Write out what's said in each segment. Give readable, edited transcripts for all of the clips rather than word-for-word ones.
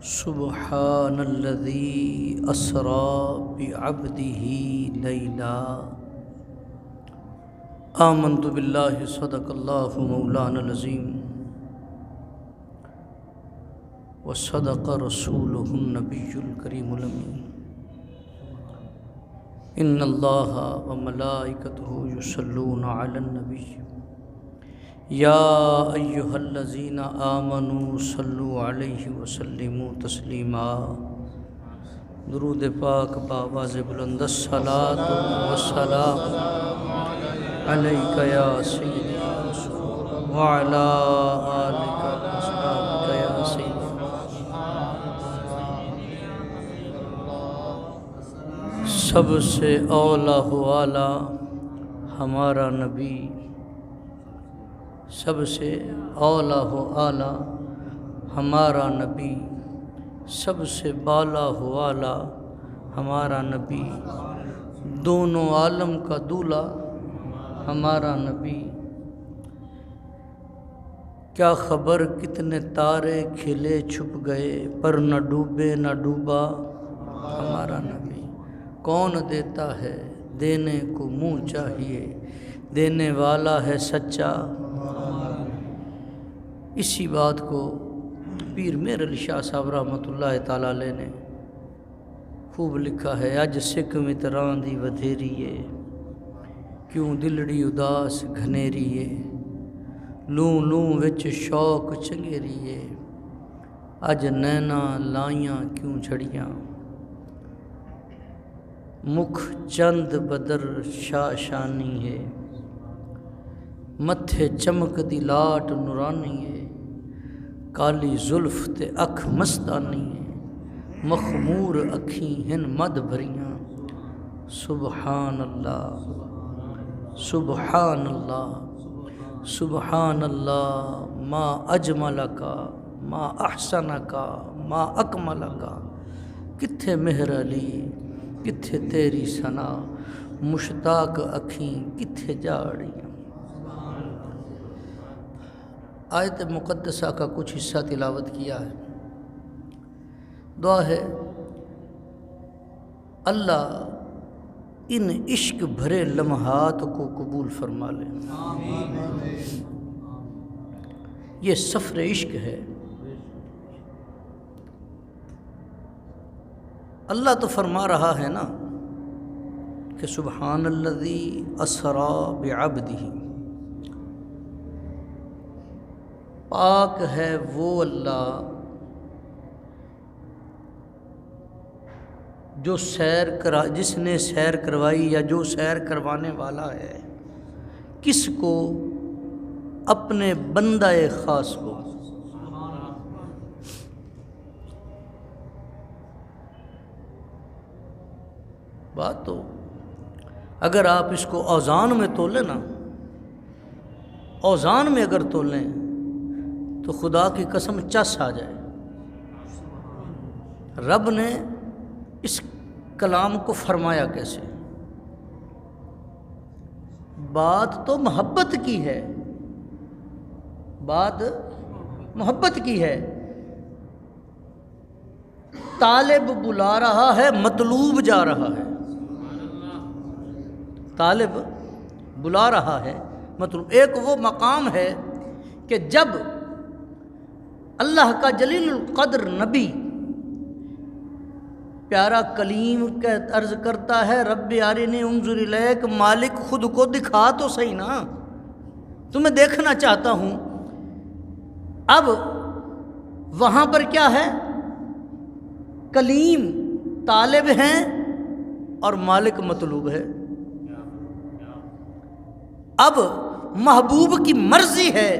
سبحان الذي أسرى بعبده ليلا آمنت بالله صدق الله مولانا العظيم وصدق رسوله النبي الكريم الأمين إن الله وملائكته يصلون على النبي یا ایہا الذین آمنوا صلوا علیہ وسلموا تسلیما۔ درود پاک بآواز بلند الصلاۃ والسلام علیک یا سیدی وعلی آلک واصحابک یا سیدی۔ سب سے اولیٰ و اعلیٰ ہمارا نبی، سب سے اولیٰ و اعلیٰ ہمارا نبی، سب سے بالا و اعلیٰ ہمارا نبی، دونوں عالم کا دولہا ہمارا نبی۔ کیا خبر کتنے تارے کھلے چھپ گئے، پر نہ ڈوبے نہ ڈوبا ہمارا نبی۔ کون دیتا ہے دینے کو منہ چاہیے، دینے والا ہے سچا۔ اسی بات کو پیر مہر علی شاہ صاحب رحمۃ اللہ تعالیٰ علیہ نے خوب لکھا ہے۔ اج سکھ متراں دی ودھیریے، کیوں دلڑی اداس گھنیریے، لوں لوں وچ شوق چنگیریے، اج نینا لائیاں کیوں جھڑیاں، مکھ چند بدر شاشانی ہے، متھے چمک دی لاٹ نورانی ہے، کالی زلف تے اکھ مستانی ہے، مخمور اکھیں ہن مد بھریاں۔ سبحان اللہ سبحان اللہ سبحان اللہ، ما اجملکا ما احسنکا ما اکملکا۔ کتھے مہر علی کتھے تیری ثنا، مشتاق اکھیں کتھے جاڑیاں۔ آیت مقدسہ کا کچھ حصہ تلاوت کیا ہے۔ دعا ہے اللہ ان عشق بھرے لمحات کو قبول فرما لے۔ یہ سفر عشق ہے۔ اللہ تو فرما رہا ہے نا کہ سبحان الذی اسری بعبدہ، پاک ہے وہ اللہ جو جس نے سیر کروائی یا جو سیر کروانے والا ہے، کس کو؟ اپنے بندہ خاص کو۔ بات تو اگر آپ اس کو اوزان میں تولیں نا، اوزان میں اگر تولیں تو خدا کی قسم چس آ جائے۔ رب نے اس کلام کو فرمایا کیسے؟ بات تو محبت کی ہے، بات محبت کی ہے۔ طالب بلا رہا ہے، مطلوب جا رہا ہے۔ طالب بلا رہا ہے، مطلوب۔ ایک وہ مقام ہے کہ جب اللہ کا جلیل القدر نبی پیارا کلیم کا عرض کرتا ہے، رب ارنی انظر الیک، مالک خود کو دکھا تو صحیح نا، تمہیں دیکھنا چاہتا ہوں۔ اب وہاں پر کیا ہے؟ کلیم طالب ہیں اور مالک مطلوب ہے۔ اب محبوب کی مرضی ہے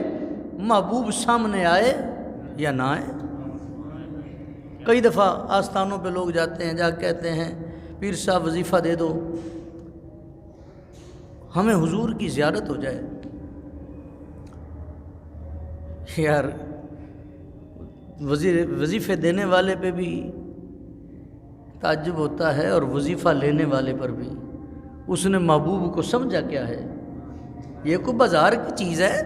محبوب سامنے آئے یا نہ آئے۔ کئی دفعہ آستانوں پہ لوگ جاتے ہیں، جا کہتے ہیں پیر صاحب وظیفہ دے دو، ہمیں حضور کی زیارت ہو جائے۔ یار وظیفے دینے والے پہ بھی تعجب ہوتا ہے اور وظیفہ لینے والے پر بھی۔ اس نے محبوب کو سمجھا کیا ہے؟ یہ کوئی بازار کی چیز ہے؟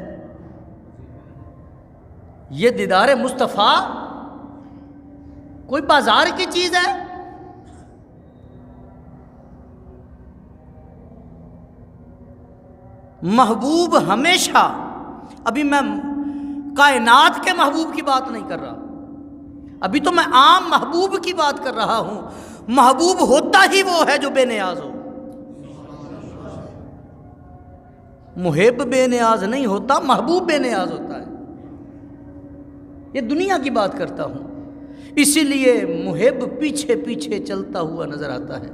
یہ دیدار مصطفیٰ کوئی بازار کی چیز ہے؟ محبوب ہمیشہ، ابھی میں کائنات کے محبوب کی بات نہیں کر رہا، ابھی تو میں عام محبوب کی بات کر رہا ہوں۔ محبوب ہوتا ہی وہ ہے جو بے نیاز ہو، محب بے نیاز نہیں ہوتا، محبوب بے نیاز ہوتا ہے۔ یہ دنیا کی بات کرتا ہوں، اسی لیے محب پیچھے پیچھے چلتا ہوا نظر آتا ہے،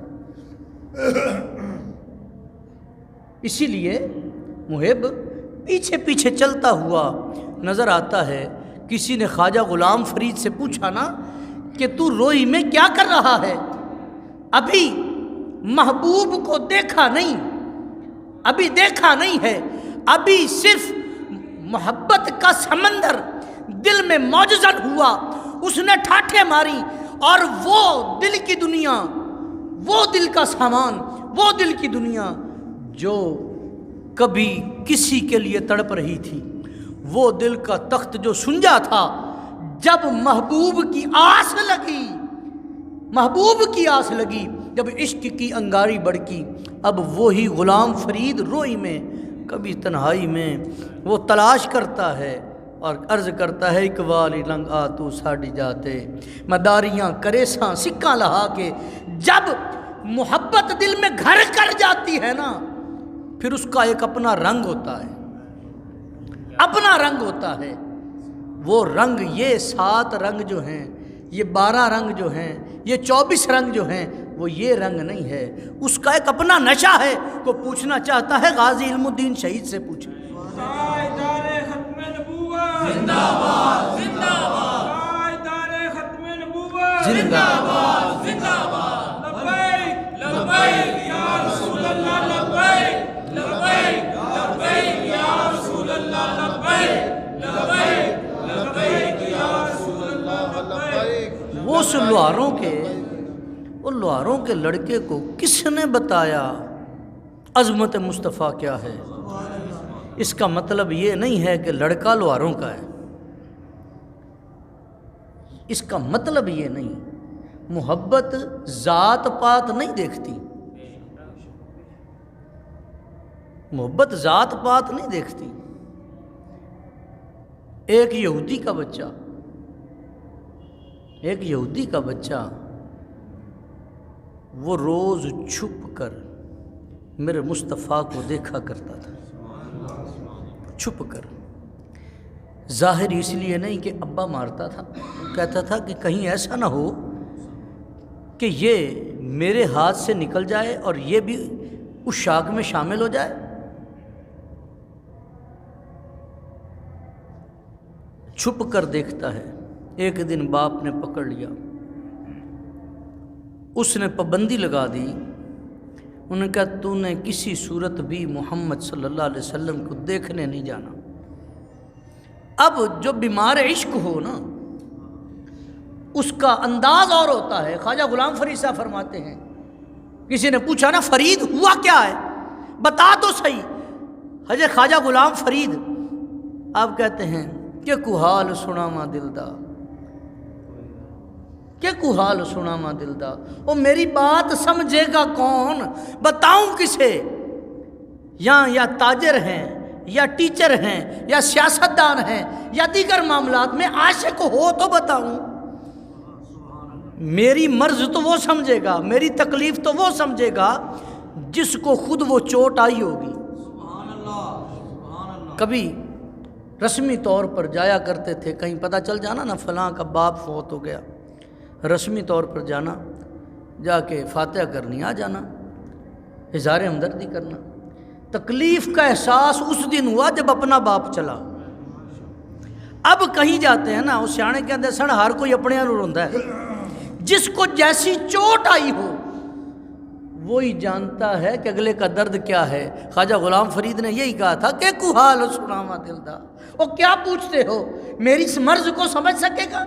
اسی لیے محب پیچھے پیچھے چلتا ہوا نظر آتا ہے۔ کسی نے خواجہ غلام فرید سے پوچھا نا کہ تو روئی میں کیا کر رہا ہے؟ ابھی محبوب کو دیکھا نہیں، ابھی دیکھا نہیں ہے، ابھی صرف محبت کا سمندر دل میں موجزن ہوا، اس نے ٹھاٹھیں ماری، اور وہ دل کی دنیا، وہ دل کا سامان، وہ دل کی دنیا جو کبھی کسی کے لیے تڑپ رہی تھی، وہ دل کا تخت جو سنجا تھا، جب محبوب کی آس لگی، محبوب کی آس لگی، جب عشق کی انگاری بڑکی، اب وہی غلام فرید روئی میں، کبھی تنہائی میں وہ تلاش کرتا ہے اور عرض کرتا ہے، اقوالی لنگ آ تو ساڑی جاتے، مداریاں کرے ساں سکہ لہا کے۔ جب محبت دل میں گھر کر جاتی ہے نا، پھر اس کا ایک اپنا رنگ ہوتا ہے، اپنا رنگ ہوتا ہے۔ وہ رنگ، یہ 7 رنگ جو ہیں، یہ 12 رنگ جو ہیں، یہ 24 رنگ جو ہیں، وہ یہ رنگ نہیں ہے، اس کا ایک اپنا نشہ ہے۔ کو پوچھنا چاہتا ہے غازی علم الدین شہید سے پوچھیں۔ زندہ باد، زندہ باد، تاجدار ختم نبوت، زندہ باد، زندہ باد، لبیک لبیک یا رسول اللہ، لبیک لبیک لبیک یا رسول اللہ، لبیک لبیک لبیک یا رسول اللہ، لبیک۔ وہ اس لوہاروں کے لڑکے کو کس نے بتایا عظمت مصطفیٰ کیا ہے؟ اس کا مطلب یہ نہیں ہے کہ لڑکا لوہاروں کا ہے، اس کا مطلب یہ نہیں۔ محبت ذات پات نہیں دیکھتی، محبت ذات پات نہیں دیکھتی۔ ایک یہودی کا بچہ وہ روز چھپ کر میرے مصطفیٰ کو دیکھا کرتا تھا، چھپ کر۔ ظاہر اس لیے نہیں کہ ابا مارتا تھا، کہتا تھا کہ کہیں ایسا نہ ہو کہ یہ میرے ہاتھ سے نکل جائے اور یہ بھی اس شاخ میں شامل ہو جائے۔ چھپ کر دیکھتا ہے۔ ایک دن باپ نے پکڑ لیا، اس نے پابندی لگا دی، انہوں نے کہا تو نے کسی صورت بھی محمد صلی اللہ علیہ وسلم کو دیکھنے نہیں جانا۔ اب جو بیمار عشق ہو نا، اس کا انداز اور ہوتا ہے۔ خواجہ غلام فرید صاحب فرماتے ہیں، کسی نے پوچھا نا فرید ہوا کیا ہے، بتا تو صحیح۔ حضرت خواجہ غلام فرید آپ کہتے ہیں کہ کو حال سنا ماں دل دا، کہ کو حال سنا ماں دل دا، وہ میری بات سمجھے گا کون، بتاؤں کسے؟ یا تاجر ہیں، یا ٹیچر ہیں، یا سیاستدان ہیں، یا دیگر معاملات میں عاشق ہو تو بتاؤں۔ میری مرض تو وہ سمجھے گا، میری تکلیف تو وہ سمجھے گا جس کو خود وہ چوٹ آئی ہوگی۔ کبھی رسمی طور پر جایا کرتے تھے، کہیں پتہ چل جانا نا فلاں کا باپ فوت ہو گیا، رسمی طور پر جانا، جا کے فاتحہ کرنی، آ جانا، اظہار ہمدردی کرنا۔ تکلیف کا احساس اس دن ہوا جب اپنا باپ چلا۔ اب کہیں جاتے ہیں نا، اس سیانے کے اندر سن ہر کوئی اپنے انور ہوتا ہے، جس کو جیسی چوٹ آئی ہو وہی جانتا ہے کہ اگلے کا درد کیا ہے۔ خواجہ غلام فرید نے یہی کہا تھا کہ کو حال سناوا دل دا، وہ کیا پوچھتے ہو، میری اس مرض کو سمجھ سکے گا؟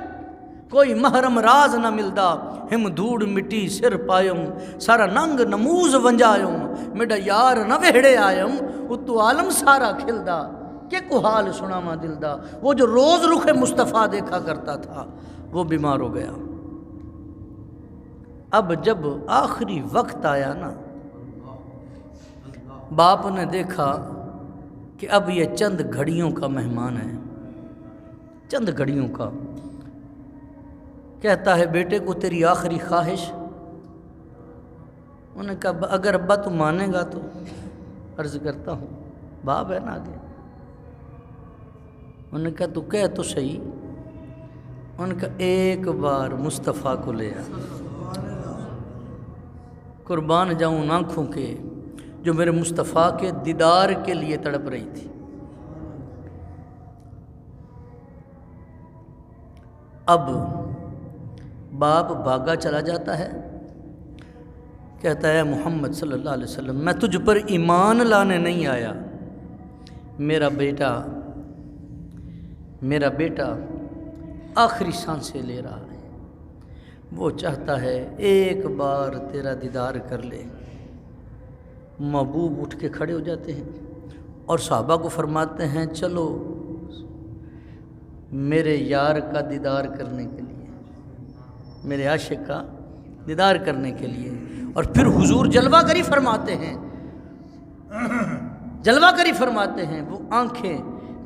کوئی محرم راز نہ ملدا، ہم دھوڑ مٹی سر پائم، سارا ننگ نموز ونجائم، میڈا یار نہ وہڑے آئم، اتو عالم سارا کھلدا، کہ کو حال سناوا دل دا۔ وہ جو روز رخ مصطفیٰ دیکھا کرتا تھا وہ بیمار ہو گیا۔ اب جب آخری وقت آیا نا، باپ نے دیکھا کہ اب یہ چند گھڑیوں کا مہمان ہے، چند گھڑیوں کا، کہتا ہے بیٹے کو تیری آخری خواہش؟ انہوں نے کہا اگر ابا تو مانے گا تو عرض کرتا ہوں، باپ ہے نا آگے۔ انہوں نے کہا تو کہہ تو صحیح۔ انہوں نے کہا ایک بار مصطفیٰ کو لے آ، قربان جاؤں ان آنکھوں کے جو میرے مصطفیٰ کے دیدار کے لیے تڑپ رہی تھی۔ اب باپ بھاگا چلا جاتا ہے، کہتا ہے محمد صلی اللہ علیہ وسلم میں تجھ پر ایمان لانے نہیں آیا، میرا بیٹا آخری سانسیں لے رہا ہے، وہ چاہتا ہے ایک بار تیرا دیدار کر لے۔ محبوب اٹھ کے کھڑے ہو جاتے ہیں اور صحابہ کو فرماتے ہیں چلو میرے یار کا دیدار کرنے کے لیے، میرے عاشق کا دیدار کرنے کے لیے۔ اور پھر حضور جلوہ گری فرماتے ہیں، جلوہ گری فرماتے ہیں، وہ آنکھیں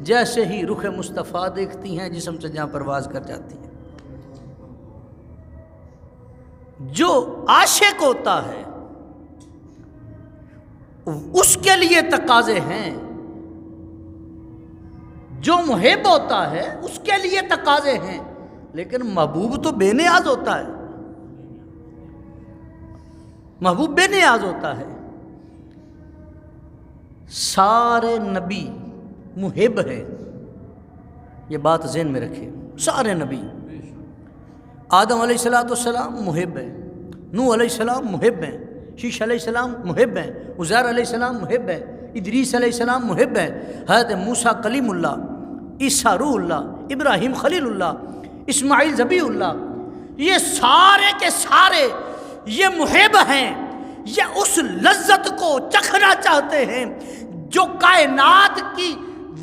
جیسے ہی رخ مصطفیٰ دیکھتی ہیں جسم سے جہاں پرواز کر جاتی ہیں۔ جو عاشق ہوتا ہے اس کے لیے تقاضے ہیں، جو محب ہوتا ہے اس کے لیے تقاضے ہیں، لیکن محبوب تو بے نیاز ہوتا ہے، محبوب بے نیاز ہوتا ہے۔ سارے نبی محب ہیں، یہ بات ذہن میں رکھیں، سارے نبی۔ آدم علیہ السلام محب ہیں، نوح علیہ السلام محب ہیں، شیش علیہ السلام محب ہیں، عزیر علیہ السلام محب ہیں، ادریس علیہ السلام محب ہیں، حضرت موسیٰ کلیم اللہ، عیسیٰ روح اللہ، ابراہیم خلیل اللہ، اسماعیل ذبیح اللہ، یہ سارے کے سارے یہ محب ہیں، یہ اس لذت کو چکھنا چاہتے ہیں جو کائنات کی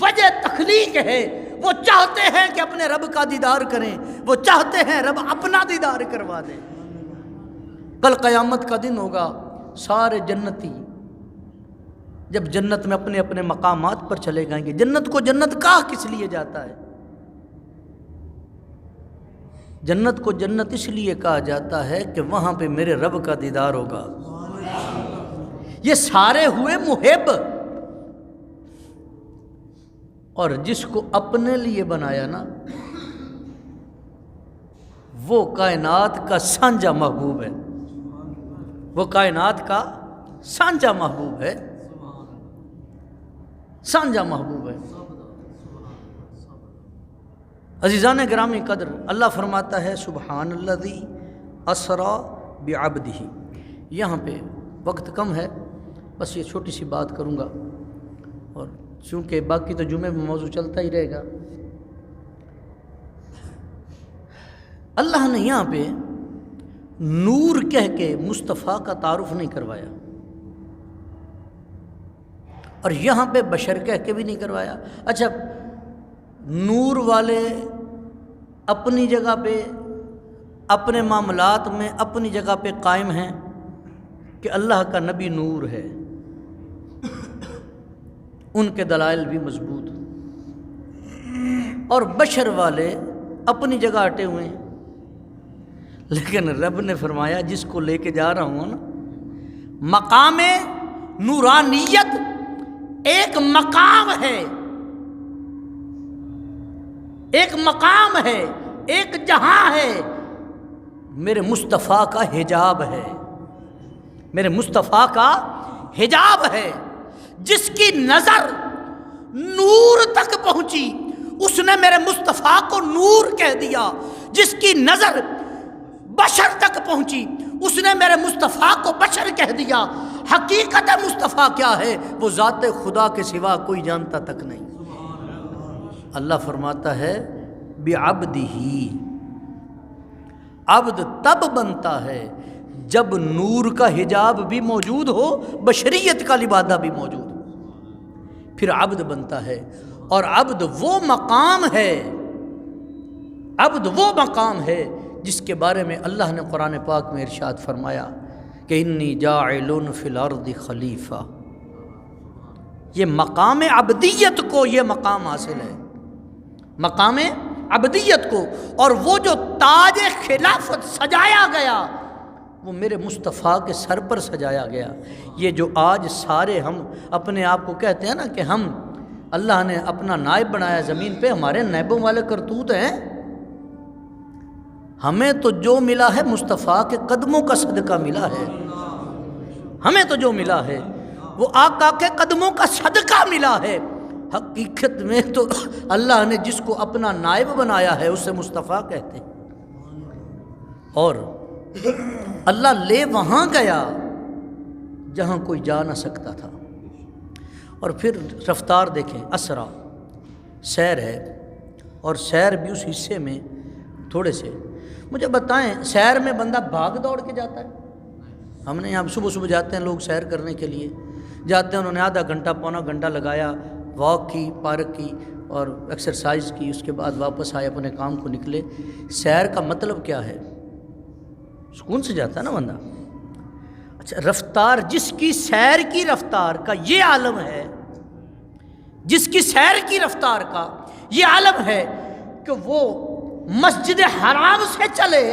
وجہ تخلیق ہے۔ وہ چاہتے ہیں کہ اپنے رب کا دیدار کریں، وہ چاہتے ہیں رب اپنا دیدار کروا دے۔ کل قیامت کا دن ہوگا، سارے جنتی جب جنت میں اپنے اپنے مقامات پر چلے جائیں گے۔ جنت کو جنت کہا کس لیے جاتا ہے؟ جنت کو جنت اس لیے کہا جاتا ہے کہ وہاں پہ میرے رب کا دیدار ہوگا۔ یہ سارے ہوئے محب، اور جس کو اپنے لیے بنایا نا وہ کائنات کا سانجا محبوب ہے، وہ کائنات کا سانجا محبوب ہے، سانجا محبوب ہے۔ عزیزان گرامی قدر، اللہ فرماتا ہے سبحان الذی اسری بعبدہ۔ یہاں پہ وقت کم ہے، بس یہ چھوٹی سی بات کروں گا، اور چونکہ باقی تو جمعے میں موضوع چلتا ہی رہے گا۔ اللہ نے یہاں پہ نور کہہ کے مصطفیٰ کا تعارف نہیں کروایا، اور یہاں پہ بشر کہہ کے بھی نہیں کروایا۔ اچھا، نور والے اپنی جگہ پہ اپنے معاملات میں اپنی جگہ پہ قائم ہیں کہ اللہ کا نبی نور ہے، ان کے دلائل بھی مضبوط، اور بشر والے اپنی جگہ ہٹے ہوئے ہیں۔ لیکن رب نے فرمایا جس کو لے کے جا رہا ہوں نا، مقام نورانیت ایک مقام ہے، ایک مقام ہے، ایک جہاں ہے، میرے مصطفیٰ کا حجاب ہے، میرے مصطفیٰ کا حجاب ہے۔ جس کی نظر نور تک پہنچی اس نے میرے مصطفیٰ کو نور کہہ دیا، جس کی نظر بشر تک پہنچی اس نے میرے مصطفیٰ کو بشر کہہ دیا۔ حقیقت مصطفیٰ کیا ہے وہ ذات خدا کے سوا کوئی جانتا تک نہیں۔ اللہ فرماتا ہے بعبدہ، عبد تب بنتا ہے جب نور کا حجاب بھی موجود ہو، بشریت کا لبادہ بھی موجود ہو، پھر عبد بنتا ہے۔ اور عبد وہ مقام ہے، عبد وہ مقام ہے جس کے بارے میں اللہ نے قرآن پاک میں ارشاد فرمایا کہ انی جاعل فی الارض خلیفہ، یہ مقام عبدیت کو یہ مقام حاصل ہے، مقام عبدیت کو، اور وہ جو تاج خلافت سجایا گیا وہ میرے مصطفیٰ کے سر پر سجایا گیا۔ یہ جو آج سارے ہم اپنے آپ کو کہتے ہیں نا کہ ہم اللہ نے اپنا نائب بنایا زمین پہ، ہمارے نائبوں والے کرتوت ہیں، ہمیں تو جو ملا ہے مصطفیٰ کے قدموں کا صدقہ ملا ہے، ہمیں تو جو ملا ہے وہ آقا کے قدموں کا صدقہ ملا ہے۔ حقیقت میں تو اللہ نے جس کو اپنا نائب بنایا ہے اسے مصطفیٰ کہتے ہیں، اور اللہ لے وہاں گیا جہاں کوئی جا نہ سکتا تھا۔ اور پھر رفتار دیکھیں، اسرا سیر ہے، اور سیر بھی اس حصے میں تھوڑے سے، مجھے بتائیں سیر میں بندہ بھاگ دوڑ کے جاتا ہے؟ ہم نے یہاں صبح صبح جاتے ہیں لوگ سیر کرنے کے لیے، جاتے ہیں، انہوں نے آدھا گھنٹہ پونا گھنٹہ لگایا، واک کی، پارک کی اور ایکسرسائز کی، اس کے بعد واپس آئے، اپنے کام کو نکلے۔ سیر کا مطلب کیا ہے؟ سکون سے جاتا ہے نا بندہ۔ اچھا، رفتار جس کی سیر کی رفتار کا یہ عالم ہے، جس کی سیر کی رفتار کا یہ عالم ہے کہ وہ مسجد حرام سے چلے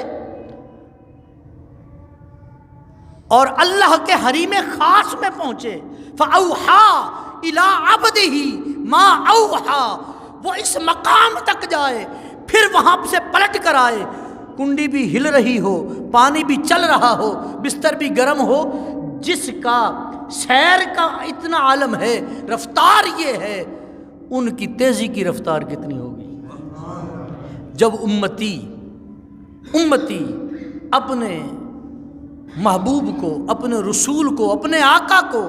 اور اللہ کے حریم خاص میں پہنچے، فَأَوْحَىٰ إِلَىٰ عَبْدِهِ مَا أَوْحَىٰ، وہ اس مقام تک جائے، پھر وہاں سے پلٹ کر آئے، کنڈی بھی ہل رہی ہو، پانی بھی چل رہا ہو، بستر بھی گرم ہو، جس کا سیر کا اتنا عالم ہے، رفتار یہ ہے، ان کی تیزی کی رفتار کتنی ہوگی جب امتی اپنے محبوب کو، اپنے رسول کو، اپنے آقا کو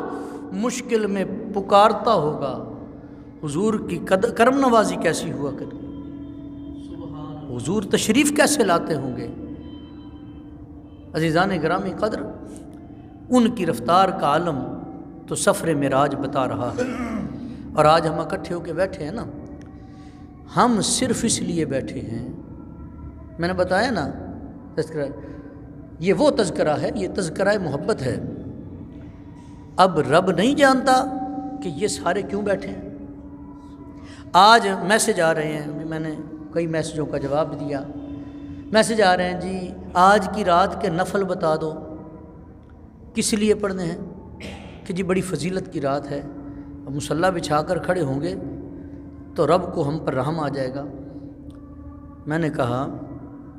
مشکل میں پکارتا ہوگا، حضور کی کرم نوازی کیسی ہوا کرے، حضور تشریف کیسے لاتے ہوں گے۔ عزیزان گرامی قدر، ان کی رفتار کا عالم تو سفر معراج بتا رہا ہے، اور آج ہم اکٹھے ہو کے بیٹھے ہیں نا، ہم صرف اس لیے بیٹھے ہیں، میں نے بتایا نا تذکرہ، یہ وہ تذکرہ ہے، یہ تذکرہ محبت ہے۔ اب رب نہیں جانتا کہ یہ سارے کیوں بیٹھے ہیں۔ آج میسج آ رہے ہیں، میں نے کئی میسجوں کا جواب دیا، میسج آ رہے ہیں جی آج کی رات کے نفل بتا دو، کس لیے پڑھنے ہیں؟ کہ جی بڑی فضیلت کی رات ہے، اب مصلی بچھا کر کھڑے ہوں گے تو رب کو ہم پر رحم آ جائے گا۔ میں نے کہا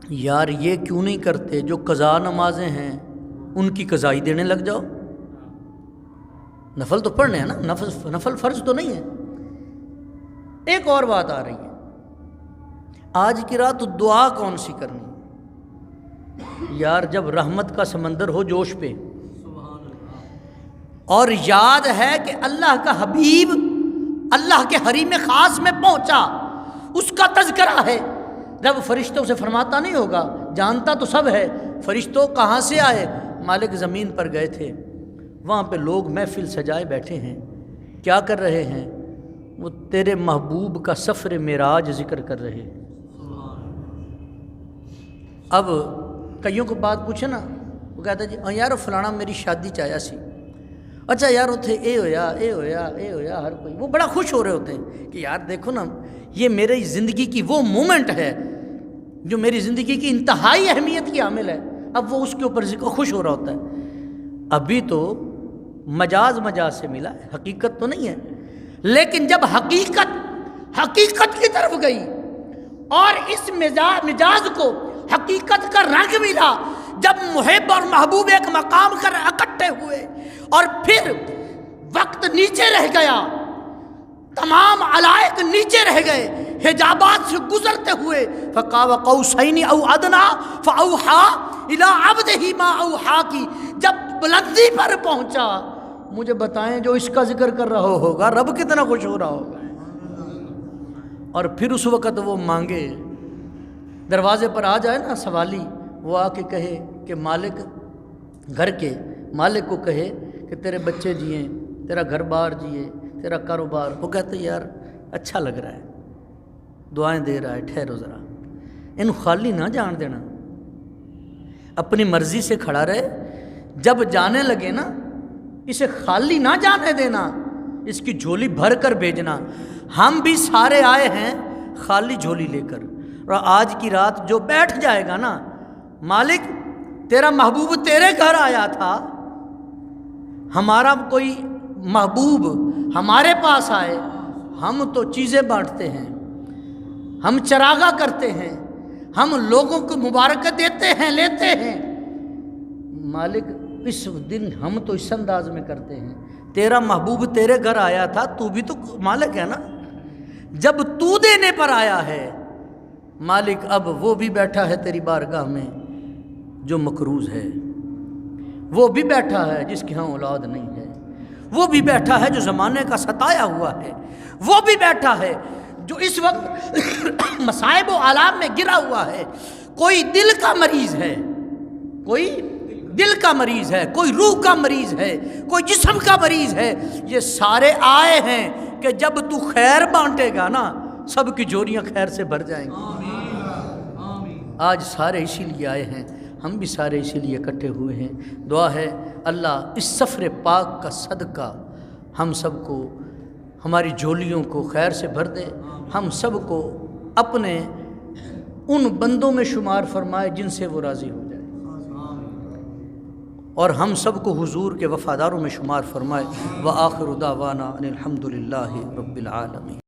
یار یہ کیوں نہیں کرتے، جو قضا نمازیں ہیں ان کی قضائی دینے لگ جاؤ، نفل تو پڑھنے ہیں نا، نفل فرض تو نہیں ہے۔ ایک اور بات آ رہی ہے، آج کی رات دعا کون سی کرنی؟ یار جب رحمت کا سمندر ہو جوش پہ، اور یاد ہے کہ اللہ کا حبیب اللہ کے حریم خاص میں پہنچا، اس کا تذکرہ ہے، رب فرشتوں سے فرماتا نہیں ہوگا، جانتا تو سب ہے، فرشتوں کہاں سے آئے؟ مالک زمین پر گئے تھے، وہاں پہ لوگ محفل سجائے بیٹھے ہیں، کیا کر رہے ہیں؟ وہ تیرے محبوب کا سفر معراج ذکر کر رہے ہیں۔ اب کئیوں کو بات پوچھے نا، وہ کہتا ہے جی یار فلانا میری شادی چاہیا سی، اچھا یار اتھے اے ہویا ہر کوئی، وہ بڑا خوش ہو رہے ہوتے ہیں کہ یار دیکھو نا یہ میری زندگی کی وہ مومنٹ ہے جو میری زندگی کی انتہائی اہمیت کی حامل ہے، اب وہ اس کے اوپر خوش ہو رہا ہوتا ہے۔ ابھی تو مجاز سے ملا ہے، حقیقت تو نہیں ہے، لیکن جب حقیقت کی طرف گئی اور اس مجاز کو حقیقت کا رنگ ملا، جب محب اور محبوب ایک مقام کر اکٹھے ہوئے اور پھر وقت نیچے رہ گیا، تمام علائق نیچے رہ گئے، حجابات سے گزرتے ہوئے، فقاب قوسین او ادنا فاوحا الی عبدہ ما اوحا کی جب بلندی پر پہنچا، مجھے بتائیں جو اس کا ذکر کر رہا ہوگا رب کتنا خوش ہو رہا ہوگا۔ اور پھر اس وقت وہ مانگے، دروازے پر آ جائے نا سوالی، وہ آ کے کہے کہ مالک، گھر کے مالک کو کہے کہ تیرے بچے جئیں، تیرا گھر بار جیے، تیرا کاروبار، وہ کہتے یار اچھا لگ رہا ہے، دعائیں دے رہا ہے، ٹھہرو ذرا، ان خالی نہ جان دینا، اپنی مرضی سے کھڑا رہے، جب جانے لگے نا اسے خالی نہ جانے دینا، اس کی جھولی بھر کر بھیجنا۔ ہم بھی سارے آئے ہیں خالی جھولی لے کر، اور آج کی رات جو بیٹھ جائے گا نا، مالک تیرا محبوب تیرے گھر آیا تھا، ہمارا کوئی محبوب ہمارے پاس آئے، ہم تو چیزیں بانٹتے ہیں، ہم چراغا کرتے ہیں، ہم لوگوں کو مبارکت دیتے ہیں، لیتے ہیں۔ مالک اس دن ہم تو اس انداز میں کرتے ہیں، تیرا محبوب تیرے گھر آیا تھا، تو بھی تو مالک ہے نا، جب تو دینے پر آیا ہے مالک، اب وہ بھی بیٹھا ہے تیری بارگاہ میں جو مقروض ہے، وہ بھی بیٹھا ہے جس کے ہاں اولاد نہیں ہے، وہ بھی بیٹھا ہے جو زمانے کا ستایا ہوا ہے، وہ بھی بیٹھا ہے جو اس وقت مصائب و آلام میں گرا ہوا ہے۔ کوئی دل کا مریض ہے، کوئی دل کا مریض ہے، کوئی روح کا مریض ہے، کوئی جسم کا مریض ہے، یہ سارے آئے ہیں کہ جب تو خیر بانٹے گا نا سب کی جوریاں خیر سے بھر جائیں گی۔ آج سارے اسی لیے آئے ہیں، ہم بھی سارے اسی لیے اکٹھے ہوئے ہیں۔ دعا ہے اللہ اس سفر پاک کا صدقہ ہم سب کو، ہماری جھولیوں کو خیر سے بھر دے، ہم سب کو اپنے ان بندوں میں شمار فرمائے جن سے وہ راضی ہو جائے، اور ہم سب کو حضور کے وفاداروں میں شمار فرمائے۔ وآخر دعوانا ان الحمد للہ رب العالمین۔